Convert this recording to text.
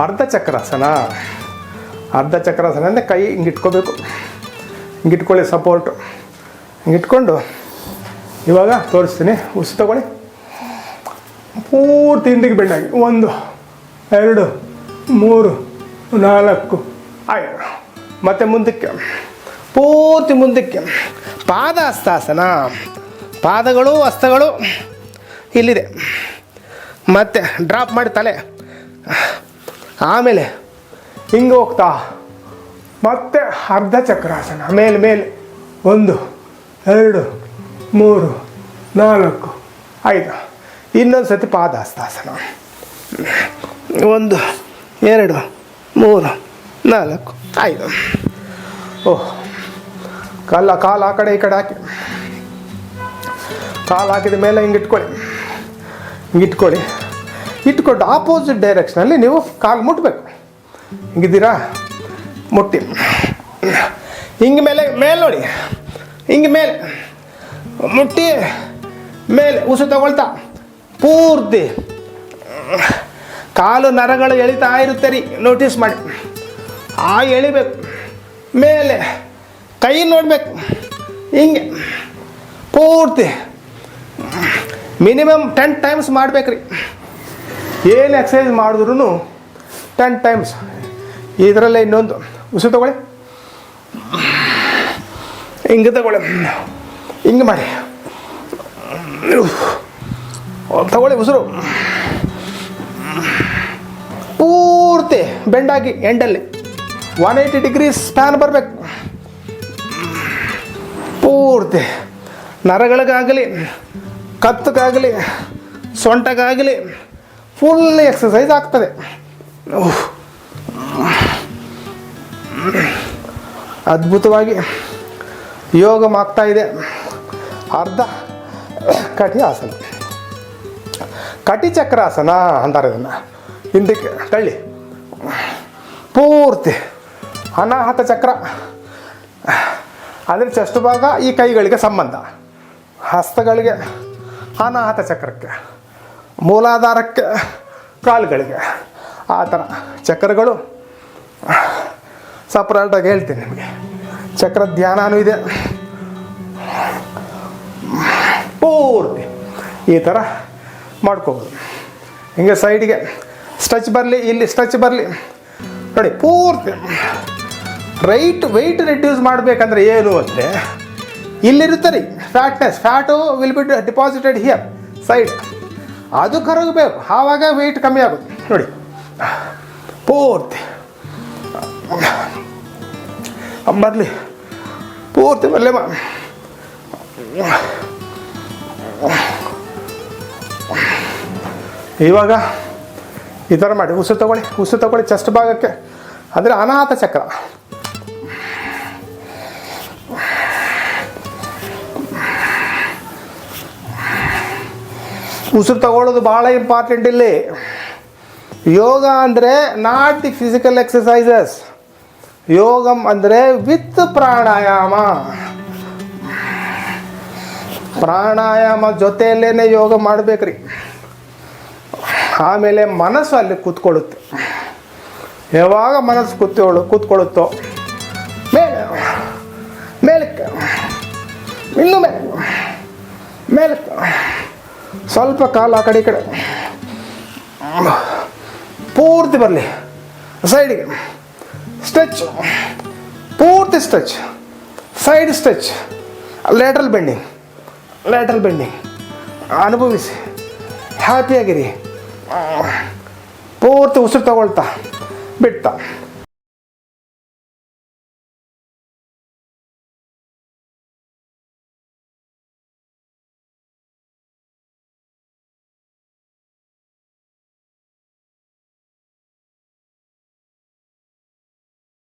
ಅರ್ಧ ಚಕ್ರಾಸನ. ಅರ್ಧ ಚಕ್ರಾಸನ ಅಂದರೆ ಕೈ ಹಿಂಗೆ ಇಟ್ಕೋಬೇಕು. ಹಿಂಗೆ ಇಟ್ಕೊಳ್ಳಿ, ಸಪೋರ್ಟು ಹಿಂಗೆ ಇಟ್ಕೊಂಡು ಇವಾಗ ತೋರಿಸ್ತೀನಿ. ಉಸಿರು ತಗೊಳ್ಳಿ, ಪೂರ್ತಿ ಹಿಂದಿಗೆ ಬೆಂಡಾಗಿ 1 2 3 4 5. ಮತ್ತು ಮುಂದಕ್ಕೆ, ಪೂರ್ತಿ ಮುಂದಕ್ಕೆ. ಪಾದ ಹಸ್ತಾಸನ. ಪಾದಗಳು ಹಸ್ತಗಳು ಇಲ್ಲಿದೆ. ಮತ್ತು ಡ್ರಾಪ್ ಮಾಡಿ ತಲೆ, ಆಮೇಲೆ ಹಿಂಗೆ ಹೋಗ್ತಾ ಮತ್ತೆ ಅರ್ಧ ಚಕ್ರಾಸನ. ಮೇಲೆ 1 2 3 4 5. ಇನ್ನೊಂದು ಸತಿ ಪಾದ ಹಸ್ತಾಸನ. 1 2 3 4 5. ಓಹ್, ಕಾಲು ಆ ಕಡೆ ಈ ಕಡೆ ಹಾಕಿ, ಕಾಲು ಹಾಕಿದ ಮೇಲೆ ಹಿಂಗೆ ಇಟ್ಕೊಳ್ಳಿ. ಇಟ್ಕೊಂಡು ಆಪೋಸಿಟ್ ಡೈರೆಕ್ಷನಲ್ಲಿ ನೀವು ಕಾಲು ಮುಟ್ಟಬೇಕು. ಹಿಂಗಿದ್ದೀರಾ, ಮುಟ್ಟಿ ಹಿಂಗೆ ಮೇಲೆ ನೋಡಿ, ಹಿಂಗೆ ಮೇಲೆ ಮುಟ್ಟಿ ಮೇಲೆ ಉಸಿರು ತಗೊಳ್ತಾ ಪೂರ್ತಿ ಕಾಲು ನರಗಳು ಎಳಿತಾ ಇರುತ್ತೆ ರೀ, ನೋಟಿಸ್ ಮಾಡಿ. ಎಳಿಬೇಕು. ಮೇಲೆ ಕೈ ನೋಡಬೇಕು, ಹಿಂಗೆ ಪೂರ್ತಿ ಮಿನಿಮಮ್ 10 ಟೈಮ್ಸ್ ಮಾಡ್ಬೇಕ್ರಿ. ಏನು ಎಕ್ಸಸೈಸ್ ಮಾಡಿದ್ರೂ 10 ಟೈಮ್ಸ್. ಇದರಲ್ಲೇ ಇನ್ನೊಂದು ಉಸಿರು ತಗೊಳ್ಳಿ, ಹಿಂಗೆ ತಗೊಳ್ಳಿ, ಹಿಂಗೆ ಮಾಡಿ ತಗೊಳ್ಳಿ. ಉಸಿರು ಪೂರ್ತಿ ಬೆಂಡಾಗಿ ಎಂಡಲ್ಲಿ 180 ಡಿಗ್ರಿ ಸ್ಪ್ಯಾನ್ ಬರಬೇಕು. ಪೂರ್ತಿ ನರಗಳಿಗಾಗಲಿ, ಕತ್ತಗಾಗಲಿ, ಸೊಂಟಗಾಗಲಿ ಫುಲ್ ಎಕ್ಸಸೈಸ್ ಆಗ್ತದೆ. ಅದ್ಭುತವಾಗಿ ಯೋಗ ಆಗ್ತಾ ಇದೆ. ಅರ್ಧ ಕಟಿ ಆಸನ, ಕಟಿ ಚಕ್ರಾಸನ ಅಂತಾರೆ ಇದನ್ನು. ಹಿಂದಕ್ಕೆ ತಳ್ಳಿ ಪೂರ್ತಿ ಅನಾಹತ ಚಕ್ರ. ಅಂದರೆ ಚೆಸ್ಟ್ ಭಾಗ ಈ ಕೈಗಳಿಗೆ ಸಂಬಂಧ, ಹಸ್ತಗಳಿಗೆ ಅನಾಹತ ಚಕ್ರಕ್ಕೆ, ಮೂಲಾಧಾರಕ್ಕೆ, ಕಾಲುಗಳಿಗೆ. ಆ ಥರ ಚಕ್ರಗಳು ಸಪ್ರೇಟಾಗಿ ಹೇಳ್ತೀನಿ ನಿಮಗೆ. ಚಕ್ರ ಧ್ಯಾನನೂ ಇದೆ. ಪೂರ್ತಿ ಈ ಥರ ಮಾಡ್ಕೋಬೋದು. ಹಿಂಗೆ ಸೈಡಿಗೆ ಸ್ಟ್ರೆಚ್ ಬರಲಿ, ಇಲ್ಲಿ ಸ್ಟ್ರೆಚ್ ಬರಲಿ ನೋಡಿ. ಪೂರ್ತಿ ವೆಯ್ಟ್ ರೆಡ್ಯೂಸ್ ಮಾಡಬೇಕಂದ್ರೆ ಏನು ಅಂದರೆ ಇಲ್ಲಿರುತ್ತೆ ರೀ fat will be deposited here side. ಅದು ಕರಗಬೇಕು, ಆವಾಗ ವೆಯ್ಟ್ ಕಮ್ಮಿ ಆಗುತ್ತೆ ನೋಡಿ. ಪೂರ್ತಿ ಬರಲಿ, ಪೂರ್ತಿ ಬರಲಿ. ಇವಾಗ ಈ ಥರ ಮಾಡಿ ಉಸಿರು ತಗೊಳ್ಳಿ ಚೆಸ್ಟ್ ಭಾಗಕ್ಕೆ, ಅಂದರೆ ಅನಾಹತ ಚಕ್ರ. ಉಸಿರು ತಗೊಳ್ಳೋದು ಭಾಳ ಇಂಪಾರ್ಟೆಂಟ್ ಇಲ್ಲಿ. ಯೋಗ ಅಂದರೆ ನಾಟ್ ದಿ ಫಿಸಿಕಲ್ ಎಕ್ಸಸೈಸಸ್. ಯೋಗಂ ಅಂದರೆ ವಿತ್ ಪ್ರಾಣಾಯಾಮ. ಪ್ರಾಣಾಯಾಮ ಜೊತೆಯಲ್ಲೇ ಯೋಗ ಮಾಡಬೇಕ್ರಿ. ಆಮೇಲೆ ಮನಸ್ಸು ಅಲ್ಲಿ ಕೂತ್ಕೊಳ್ಳುತ್ತೆ. ಯಾವಾಗ ಮನಸ್ಸು ಕೂತ್ಕೊಳ್ಳುತ್ತೋ ಮೇಲಕ್ಕೆ, ಇನ್ನೂ ಮೇಲಕ್ಕೆ, ಸ್ವಲ್ಪ ಕಾಲು ಆ ಕಡೆ ಈ ಕಡೆ ಪೂರ್ತಿ ಬರಲಿ. ಸೈಡಿಗೆ ಸ್ಟ್ರೆಚ್, ಪೂರ್ತಿ stretch, side stretch, lateral bending ಅನುಭವಿಸಿ, ಹ್ಯಾಪಿಯಾಗಿರಿ. ಪೂರ್ತಿ ಉಸಿರು ತಗೊಳ್ತಾ ಬಿಡ್ತಾ